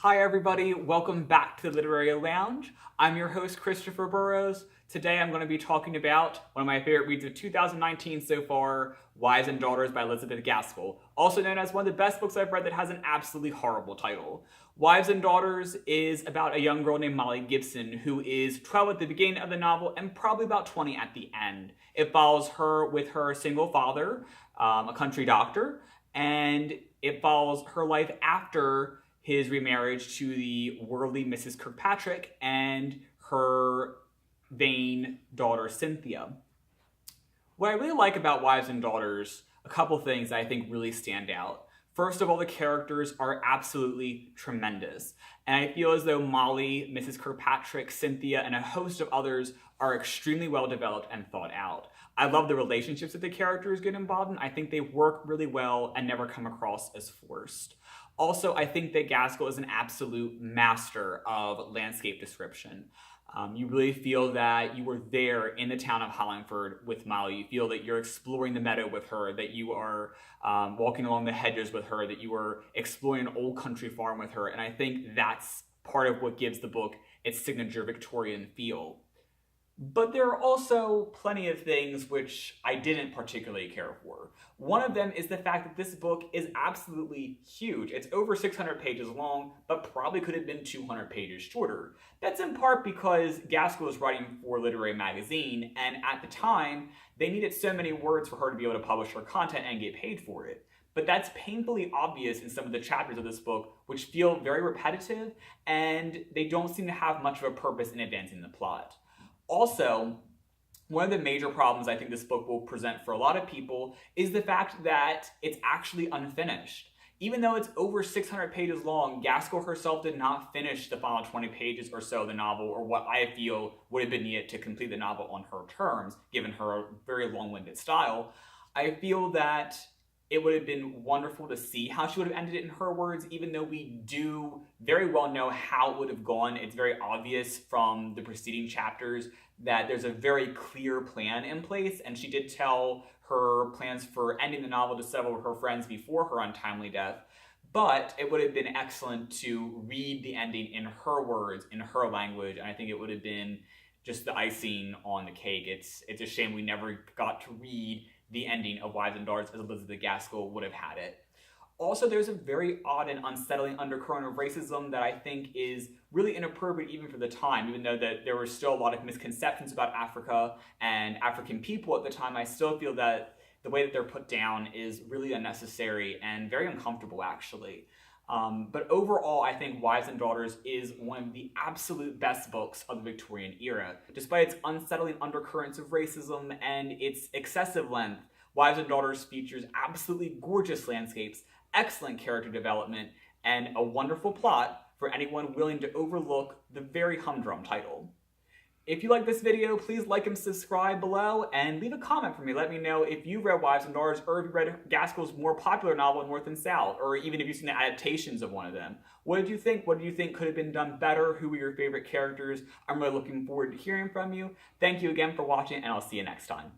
Hi everybody, welcome back to the Literary Lounge. I'm your host, Christopher Burrows. Today I'm going to be talking about one of my favorite reads of 2019 so far, Wives and Daughters by Elizabeth Gaskell, also known as one of the best books I've read that has an absolutely horrible title. Wives and Daughters is about a young girl named Molly Gibson who is 12 at the beginning of the novel and probably about 20 at the end. It follows her with her single father, a country doctor, and it follows her life after his remarriage to the worldly Mrs. Kirkpatrick and her vain daughter Cynthia. What I really like about Wives and Daughters, a couple things I think really stand out. First of all, the characters are absolutely tremendous. And I feel as though Molly, Mrs. Kirkpatrick, Cynthia, and a host of others are extremely well developed and thought out. I love the relationships that the characters get involved in. I think they work really well and never come across as forced. Also, I think that Gaskell is an absolute master of landscape description. You really feel that you were there in the town of Hollingford with Molly. You feel that you're exploring the meadow with her, that you are walking along the hedges with her, that you are exploring an old country farm with her. And I think that's part of what gives the book its signature Victorian feel. But there are also plenty of things which I didn't particularly care for. One of them is the fact that this book is absolutely huge. It's over 600 pages long, but probably could have been 200 pages shorter. That's in part because Gaskell was writing for Literary Magazine, and at the time, they needed so many words for her to be able to publish her content and get paid for it. But that's painfully obvious in some of the chapters of this book, which feel very repetitive, and they don't seem to have much of a purpose in advancing the plot. Also, one of the major problems I think this book will present for a lot of people is the fact that it's actually unfinished. Even though it's over 600 pages long, Gaskell herself did not finish the final 20 pages or so of the novel, or what I feel would have been needed to complete the novel on her terms, given her very long-winded style. I feel that it would have been wonderful to see how she would have ended it in her words, even though we do very well know how it would have gone. It's very obvious from the preceding chapters that there's a very clear plan in place, and she did tell her plans for ending the novel to several of her friends before her untimely death. But it would have been excellent to read the ending in her words, in her language, and I think it would have been just the icing on the cake. It's a shame we never got to read the ending of Wives and Daughters as Elizabeth Gaskell would have had it. Also, there's a very odd and unsettling undercurrent of racism that I think is really inappropriate even for the time. Even though that there were still a lot of misconceptions about Africa and African people at the time, I still feel that the way that they're put down is really unnecessary and very uncomfortable, actually. But overall, I think Wives and Daughters is one of the absolute best books of the Victorian era. Despite its unsettling undercurrents of racism and its excessive length, Wives and Daughters features absolutely gorgeous landscapes, excellent character development, and a wonderful plot for anyone willing to overlook the very humdrum title. If you like this video, please like and subscribe below, and leave a comment for me. Let me know if you've read Wives and Daughters, or if you read Gaskell's more popular novel, North and South, or even if you've seen the adaptations of one of them. What did you think? What do you think could have been done better? Who were your favorite characters? I'm really looking forward to hearing from you. Thank you again for watching, and I'll see you next time.